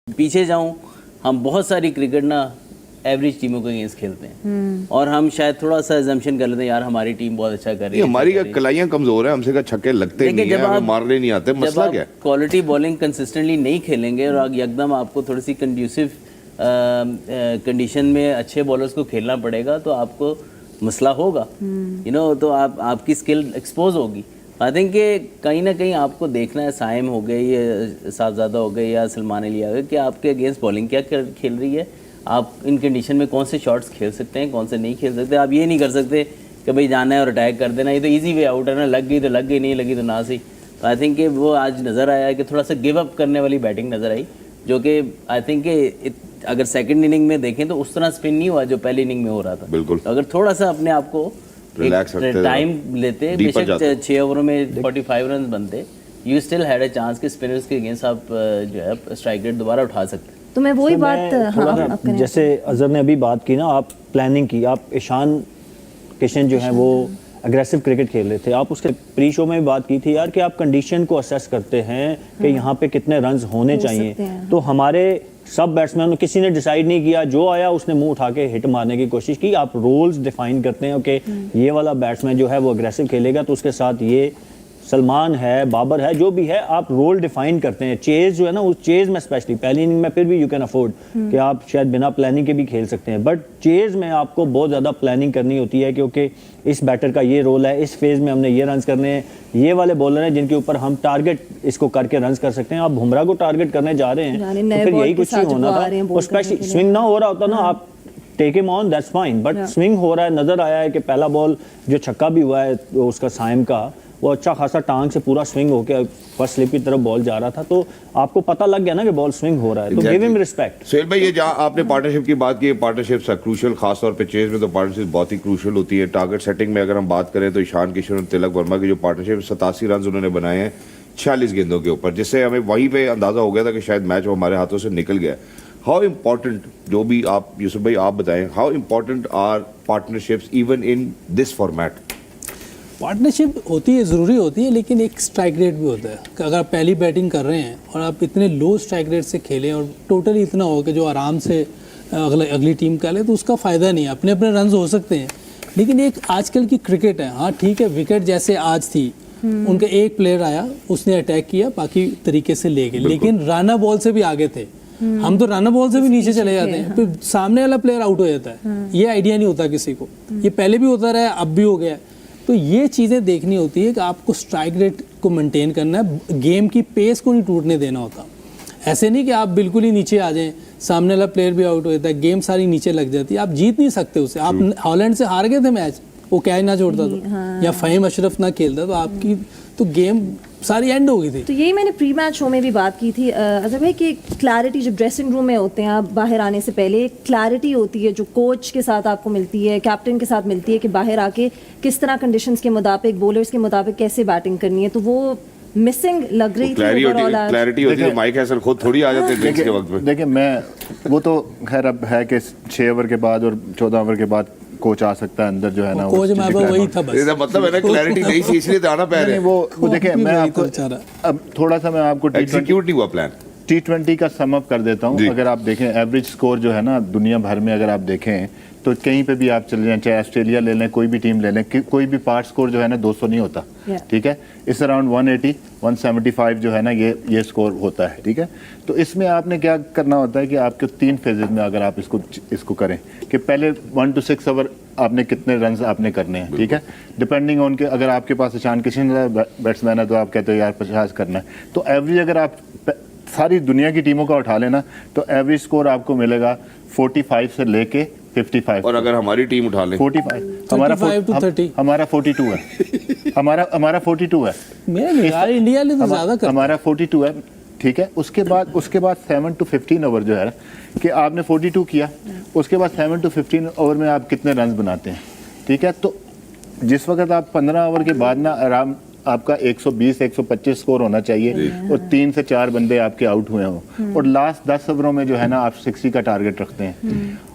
پیچھے جاؤں, ہم بہت ساری کرکٹ نا ایوریج ٹیموں کے اگینسٹ کھیلتے ہیں اور ہم شاید تھوڑا سا ایزمپشن کر لیتے ہیں یار ہماری ٹیم بہت اچھا کر رہی ہے, ہماری کلائیاں کمزور ہیں, ہم سے چھکے لگتے نہیں ہیں, ہمیں مارنے نہیں آتے. مسئلہ کیا ہے؟ کوالٹی بالنگ کنسسٹنٹلی نہیں کھیلیں گے اور یکدم آپ کو تھوڑی سی کنڈیوسو کنڈیشن میں اچھے بالرز کو کھیلنا پڑے گا تو آپ کو مسئلہ ہوگا, تو آپ کی اسکل ایکسپوز ہوگی. آئی تھنک کہ کہیں نہ کہیں آپ کو دیکھنا ہے, سائم ہو گئے یا صاحبزادہ ہو گئے یا سلمان علی آ گئے, کہ آپ کے اگینسٹ بالنگ کیا کھیل رہی ہے, آپ ان کنڈیشن میں کون سے شاٹس کھیل سکتے ہیں, کون سے نہیں کھیل سکتے. آپ یہ نہیں کر سکتے کہ بھائی جانا ہے اور اٹیک کر دینا, یہ تو ایزی وے آؤٹ ہے نا, لگ گئی تو لگ گئی, نہیں لگی تو نہ صحیح. تو آئی تھنک کہ وہ آج نظر آیا ہے کہ تھوڑا سا گیو اپ کرنے والی بیٹنگ نظر آئی, جو کہ آئی تھنک کہ اگر سیکنڈ اننگ میں دیکھیں تو اس طرح اسپن نہیں ہوا جو پہلی اننگ میں ہو رہا تھا. بالکل, اگر تھوڑا سا اپنے آپ کو ٹائم لیتے, بے شک 6 اووروں میں 45 رنز بنتے, you still had a chance کہ اسپنرز کے اگینسٹ آپ جو ہے اسٹرائک ریٹ دوبارہ اٹھا سکتے. تو میں وہی بات جیسے اظہر نے ابھی بات کی نا, آپ پلاننگ کی, آپ ایشان کشن جو ہیں وہ اگریسو کرکٹ کھیل رہے تھے, آپ اس کے پری شو میں بھی بات کی تھی یار کہ آپ کنڈیشن کو اسیس کرتے ہیں کہ یہاں پہ کتنے رنز ہونے چاہیے. تو ہمارے سب بیٹسمین کسی نے ڈیسائیڈ نہیں کیا, جو آیا اس نے منہ اٹھا کے ہٹ مارنے کی کوشش کی. آپ رولز ڈیفائن کرتے ہیں کہ یہ والا بیٹسمین جو ہے وہ اگریسو کھیلے گا تو اس کے ساتھ یہ سلمان ہے, بابر ہے, جو بھی ہے, آپ رول ڈیفائن کرتے ہیں. چیز جو ہے نا, اس چیز میں اسپیشلی پہلی اننگ میں پھر بھی یو کین افورڈ کہ آپ شاید بنا پلاننگ کے بھی کھیل سکتے ہیں, بٹ چیز میں آپ کو بہت زیادہ پلاننگ کرنی ہوتی ہے کیونکہ اس بیٹر کا یہ رول ہے, اس فیز میں ہم نے یہ رنز کرنے ہیں, یہ والے بولر ہیں جن کے اوپر ہم ٹارگٹ اس کو کر کے رنز کر سکتے ہیں. آپ بمراہ کو ٹارگٹ کرنے جا رہے ہیں تو پھر یہی کچھ ہی ہونا تھا. اسپیشلی سوئنگ نہ ہو رہا ہوتا نا, آپ ٹیک M on that's fine, but swing ہو رہا ہے, نظر آیا ہے کہ پہلا بال جو چھکا بھی ہوا ہے اس کا سائم کا, وہ اچھا خاصا ٹانگ سے پورا سوئنگ ہو کے فرسٹ سلپ کی طرف بال جا رہا تھا, تو آپ کو پتہ لگ گیا نا کہ بال سوئنگ ہو رہا ہے, تو گیو ہم ریسپیکٹ. سہیل بھائی, یہ جہاں آپ نے پارٹنرشپ کی بات کی ہے, پارٹنرشپ کروشل, خاص طور پہ چیز میں تو پارٹنرشپ بہت ہی کروشل ہوتی ہے. ٹارگٹ سیٹنگ میں اگر ہم بات کریں تو ایشان کشن اور تلک ورما کی جو پارٹنرشپ 87 رنز انہوں نے بنائے ہیں 46 گیندوں کے اوپر, جس سے ہمیں وہیں پہ اندازہ ہو گیا تھا کہ شاید میچ ہمارے ہاتھوں سے نکل گیا. ہاؤ امپورٹنٹ, جو بھی آپ یوسف بھائی آپ بتائیں, how important are partnerships even in this format? Partnership ہوتی ہے, ضروری ہوتی ہے, لیکن ایک اسٹرائک ریٹ بھی ہوتا ہے کہ اگر آپ پہلی بیٹنگ کر رہے ہیں اور آپ اتنے لو اسٹرائک ریٹ سے کھیلیں اور ٹوٹلی اتنا ہو کہ جو آرام سے اگلی ٹیم کا لے, تو اس کا فائدہ نہیں ہے. اپنے اپنے رنز ہو سکتے ہیں, لیکن ایک آج کل کی کرکٹ ہے, ہاں ٹھیک ہے, وکٹ جیسے آج تھی, ان کا ایک پلیئر آیا, اس نے اٹیک کیا, باقی طریقے سے لے گئے, لیکن رانا بال سے بھی آگے تھے. ہم تو رانا بال سے بھی نیچے چلے جاتے ہیں, پھر سامنے والا پلیئر آؤٹ ہو جاتا ہے, یہ آئیڈیا نہیں ہوتا کسی کو. یہ پہلے بھی ہوتا رہا ہے, اب بھی ہو گیا. تو یہ چیزیں دیکھنی ہوتی ہے کہ آپ کو اسٹرائک ریٹ کو مینٹین کرنا ہے, گیم کی پیس کو نہیں ٹوٹنے دینا ہوتا. ایسے نہیں کہ آپ بالکل ہی نیچے آ جائیں, سامنے والا پلیئر بھی آؤٹ ہو جاتا ہے, گیم ساری نیچے لگ جاتی ہے, آپ جیت نہیں سکتے اسے. آپ ہالینڈ سے ہار گئے تھے میچ, وہ کیچ نہ چھوڑتا تو, یا فہیم اشرف نہ کھیلتا تو آپ کی تو گیم ساری اینڈ ہو گئی تھی. تو یہی میں نے پری میچ شو میں بھی بات کی تھی اظہر بھائی کہ کلیئرٹی جو ڈریسنگ روم میں ہوتے ہیں, آپ باہر آنے سے پہلے کلیئرٹی ہوتی ہے جو کوچ کے ساتھ آپ کو ملتی ہے, کیپٹن کے ساتھ ملتی ہے, کہ باہر آ کے کس طرح کنڈیشنز کے مطابق, بولرز کے مطابق کیسے بیٹنگ کرنی ہے. تو وہ مسنگ لگ رہی تھی. کلیئرٹی ہوتی ہے, مائک ہیسن خود تھوڑی آ جاتے ہیں کے وقت میں. دیکھیں میں وہ تو خیر اب ہے کہ 6 اوور کے بعد اور 14 اوور کے بعد کوچ آ سکتا ہے اندر جو ہے نا, کوچ میں وہی تھا بس, مطلب ہے نا کلیئرٹی نہیں تھی اس لیے آنا پہ رہے. وہ دیکھیں میں آپ کو اب تھوڑا سا میں آپ کو ایگزیکیوٹ نہیں ہوا پلان. T20 کا سم اپ کر دیتا ہوں. اگر آپ دیکھیں ایوریج سکور جو ہے نا دنیا بھر میں, اگر آپ دیکھیں تو کہیں پہ بھی آپ چلے جائیں, چاہے آسٹریلیا لے لیں, کوئی بھی ٹیم لے لیں, کوئی بھی پارٹ سکور جو ہے نا 200 نہیں ہوتا. ٹھیک ہے, اس اراؤنڈ 180 175 جو ہے نا یہ سکور ہوتا ہے. ٹھیک ہے, تو اس میں آپ نے کیا کرنا ہوتا ہے کہ آپ کے 3 فیزز میں اگر آپ اس کو کریں کہ پہلے 1 to 6 اوور آپ نے کتنے رنز آپ نے کرنے ہیں. ٹھیک ہے, ڈپینڈنگ آن کے اگر آپ کے پاس ایشان کشن بیٹس مین ہے تو آپ کہتے ہو یار 50 کرنا ہے, تو ایوریج اگر آپ ساری دنیا کی ٹیموں کا اٹھا لینا تو ایوریج سکور آپ کو ملے گا 45 سے لے کے 55. اور اگر ہماری ٹیم اٹھا لیں 45, ہمارا 42 ہے, ہمارا 42 ہے, انڈیا نے تو زیادہ کرتا, ہمارا 42 ہے. ٹھیک ہے, اس کے بعد 7 to 15 اوور جو ہے کہ آپ نے 42 کیا, اس کے بعد 7 to 15 اوور میں آپ کتنے رنز بناتے ہیں. ٹھیک ہے, تو جس وقت آپ 15 اوور کے بعد نا آرام آپ کا 120 125 سکور ہونا چاہیے اور 3 سے 4 بندے آپ کے آؤٹ ہوئے ہوں, اور لاسٹ 10 اووروں میں جو ہے نا آپ 60 کا ٹارگٹ رکھتے ہیں.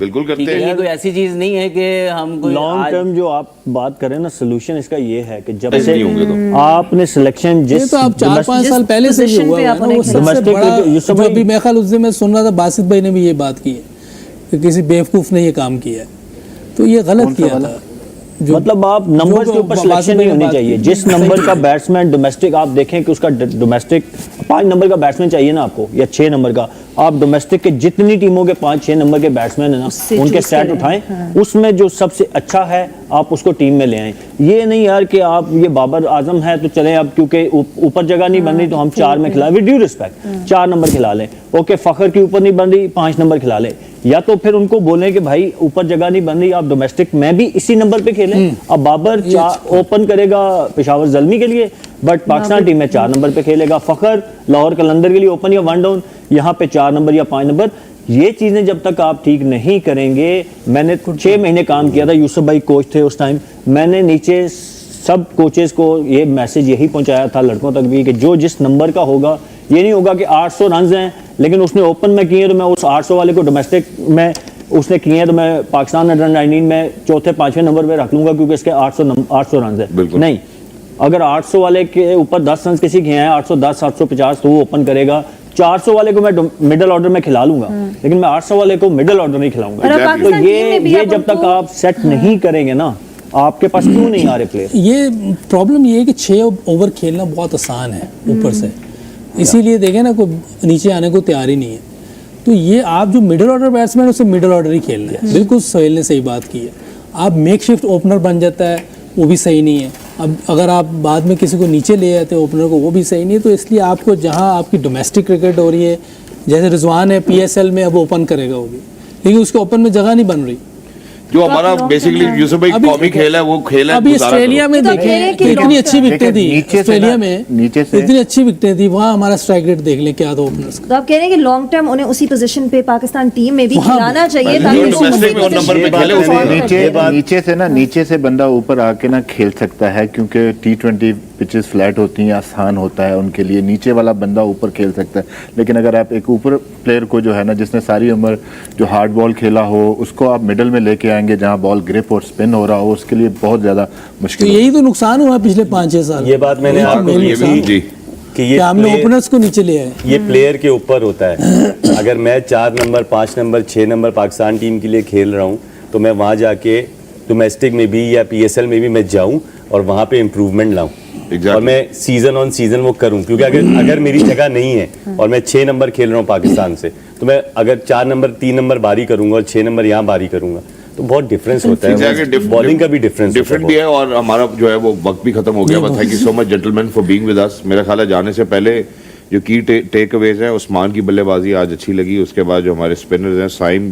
بالکل کرتے ٹھیک ہے، ہیں یہ کوئی ایسی چیز نہیں ہے کہ ہم کوئی لانگ آج- ٹرم جو آپ بات کریں نا سولوشن اس کا یہ ہے کہ جب ایسے سے نہیں ہوں گے تو آپ نے سلیکشن یہ جس تو آپ 4-5 سال پہلے سے position ہوا پہ ہے آپ نا، انہیں وہ سب سے domestic بڑا یہ سب جو ابھی میں خیال اس دن میں سن رہا تھا باسط بھائی نے بھی یہ بات کی ہے کہ کسی بیوقوف نے یہ کام کیا ہے، تو یہ غلط کیا تھا. مطلب آپ نمبر کے اوپر سلیکشن نہیں ہونی چاہیے. جس نمبر کا بیٹسمین ڈومیسٹک آپ دیکھیں کہ اس کا ڈومیسٹک 5 نمبر کا بیٹسمین چاہیے نا آپ کو یا 6 نمبر کا, آپ ڈومیسٹک کے جتنی ٹیموں کے 5-6 نمبر کے بیٹسمین ہیں نا ان کے سیٹ اٹھائیں, اس میں جو سب سے اچھا ہے آپ اس کو ٹیم میں لے آئیں. یہ نہیں یار کہ آپ یہ بابر اعظم ہے تو چلیں اب کیونکہ اوپر جگہ نہیں بن رہی تو ہم 4 میں کھلا, ود ڈیو ریسپیکٹ 4 نمبر کھلا لیں. اوکے فخر کے اوپر نہیں بن رہی 5 نمبر کھلا لیں, یا تو پھر ان کو بولیں کہ بھائی اوپر جگہ نہیں بن رہی آپ ڈومیسٹک میں بھی اسی نمبر پہ کھیلیں. اب بابر اوپن کرے گا پشاور زلمی کے لیے بٹ پاکستان ٹیم میں 4 نمبر پہ کھیلے گا, فخر لاہور قلندر کے لیے اوپن یا 1 ڈاؤن یہاں پہ 4 نمبر یا 5 نمبر. یہ چیزیں جب تک آپ ٹھیک نہیں کریں گے, میں نے 6 مہینے کام کیا تھا, یوسف بھائی کوچ تھے اس ٹائم, میں نے نیچے سب کوچز کو یہ میسج یہی پہنچایا تھا لڑکوں تک بھی کہ جو جس نمبر کا ہوگا, یہ نہیں ہوگا کہ 800 رنز ہیں لیکن اس نے اوپن میں کیے تو میں اس 800 والے کو ڈومیسٹک میں اس نے کیے ہیں تو میں پاکستان انڈر 19 میں 4-5 نمبر پہ رکھ لوں گا کیونکہ اس کے 800 رنز ہیں. نہیں, اگر 800 والے کے اوپر 10 رنز کسی کے ہیں 810 850 تو وہ اوپن کرے گا. 400 والے کو میں مڈل آرڈر میں کھلا لوں گا لیکن میں 800 والے کو مڈل آرڈر نہیں کھلاؤں گا. تو یہ جب تک آپ سیٹ نہیں کریں گے نا, آپ کے پاس کیوں نہیں آ رہے پلیئر. یہ پرابلم یہ ہے کہ 6 اوور کھیلنا بہت آسان ہے اوپر سے, اسی لیے دیکھیں نا کوئی نیچے آنے کو تیار ہی نہیں ہے. تو یہ آپ جو مڈل آرڈر بیٹسمین اسے مڈل آرڈر ہی کھیلنا ہے. بالکل سہیل نے صحیح بات کی ہے. آپ میک شفٹ اوپنر بن جاتا ہے وہ بھی صحیح نہیں ہے. اب اگر آپ بعد میں کسی کو نیچے لے آتے ہیں اوپنر کو وہ بھی صحیح نہیں ہے. تو اس لیے آپ کو جہاں آپ کی ڈومیسٹک کرکٹ ہو رہی ہے, جیسے رضوان ہے PSL میں اب اوپن کرے گا وہ بھی, لیکن اس کے اوپن میں جگہ نہیں بن رہی. جو ہمارا بیسیکلی یوسف بھائی قومی کھیل ہے وہ کھیل ہے. ابھی آسٹریلیا میں دیکھیں کہ اتنی اچھی وکٹیں تھی, آسٹریلیا میں نیچے سے اتنی اچھی وکٹیں تھی, وہاں ہمارا اسٹرائک ریٹ دیکھ لیں کیا تھا اوپنرز کا. تو آپ کہہ رہے ہیں کہ لانگ ٹرم انہیں اسی پوزیشن پہ پاکستان ٹیم میں بھی وہاں کھلانا چاہیے جو تاکہ ڈومیسٹک میں وہ نمبر پہ کھیلے اس میں نیچے سے نا نیچے سے بندہ اوپر آ کے نا کھیل سکتا ہے کیونکہ T20 پچز فلیٹ ہوتی ہیں, آسان ہوتا ہے ان کے لیے, نیچے والا بندہ اوپر کھیل سکتا ہے. لیکن اگر آپ ایک اوپر پلیئر کو جو ہے نا جس نے ساری عمر جو ہارڈ بال کھیلا ہو اس کو آپ مڈل میں لے کے آئیں گے جہاں بال گرپ اور اسپن ہو رہا ہو, اس کے لیے بہت زیادہ تو مشکل. یہی تو نقصان ہوا پچھلے 5-6 سال. یہ بات میں نے آپ کو یہ بھی جی کہ کہ ہم نے یہ اوپنرز کو نیچے لے آئے. یہ پلیئر کے اوپر ہوتا ہے. اگر میں 4 number 5 number 6 number Pakistan team کے لیے کھیل رہا ہوں تو میں وہاں جا کے ڈومیسٹک میں بھی یا PSL میں بھی میں جاؤں اور وہاں پہ امپروومنٹ لاؤں اور میں سیزن آن سیزن وہ کروں. کیونکہ اگر میری جگہ نہیں ہے اور میں 6 نمبر کھیل رہا ہوں پاکستان سے تو میں اگر 4 نمبر 3 نمبر باری کروں گا اور 6 نمبر یہاں باری کروں گا تو بہت ڈفرینس ہوتا ہے. بالنگ کا بھی ڈفرینس بھی ہے. اور ہمارا جو ہے وہ وقت بھی ختم ہو گیا. Thank you so much gentleman for being with us. میرا خیال ہے جانے سے پہلے جو کی ٹیک اویز ہیں, عثمان کی بلے بازی آج اچھی لگی. اس کے بعد جو ہمارے اسپنرز ہیں, سائم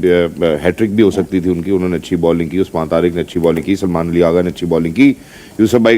ہیٹرک بھی ہو سکتی تھی ان کی, انہوں نے اچھی بالنگ کی. عثمان طارق نے اچھی بالنگ کی, سلمان علی آغا نے اچھی بالنگ کی, یوسف بھائی